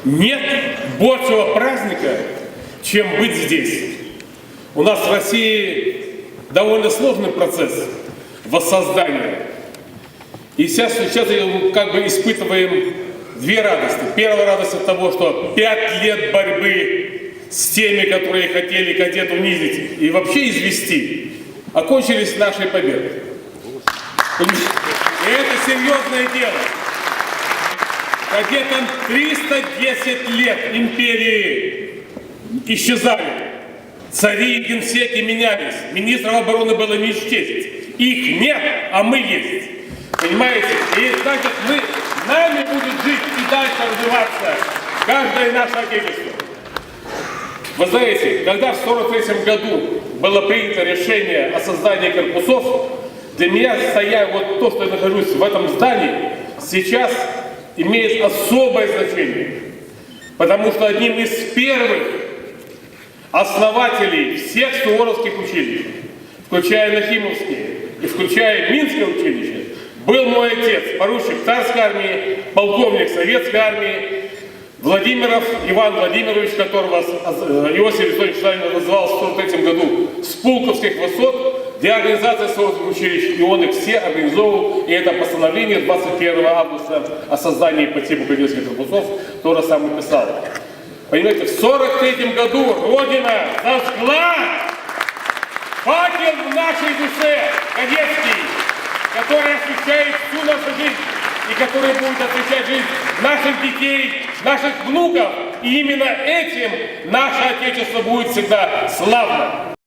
Нет большего праздника, чем быть здесь. У нас в России довольно сложный процесс воссоздания. И сейчас как бы испытываем две радости. Первая радость от того, что 5 лет борьбы с теми, которые хотели унизить и вообще извести, окончились нашей победой. И это серьезное дело. Кадетам 310 лет империи исчезали. Цари и генсеки менялись. Министров обороны было не счесть. Их нет, а мы есть. Понимаете? И значит, нами будет жить и дальше развиваться каждое наше Отечество. Вы знаете, когда в 1943 году было принято решение о создании корпусов, для меня, стоя вот то, что я нахожусь в этом здании, сейчас имеет особое значение. Потому что одним из первых основателей всех суворовских училищ, включая Нахимовские и включая Минское училище, был мой отец, поручик царской армии, полковник советской армии, Владимиров Иван Владимирович, которого Иосиф Виссарионович Сталин назвал в 1943 году с Пулковских высот для организации суворовских училищ. И он их все организовывал. И это постановление 21 августа о создании по типу кадетских корпусов тоже сам написал. Понимаете, в 1943 году Родина зажгла факел в нашей душе кадетский, который освещает всю нашу жизнь и который будет освещать жизнь наших детей, наших внуков. И именно этим наше Отечество будет всегда славно.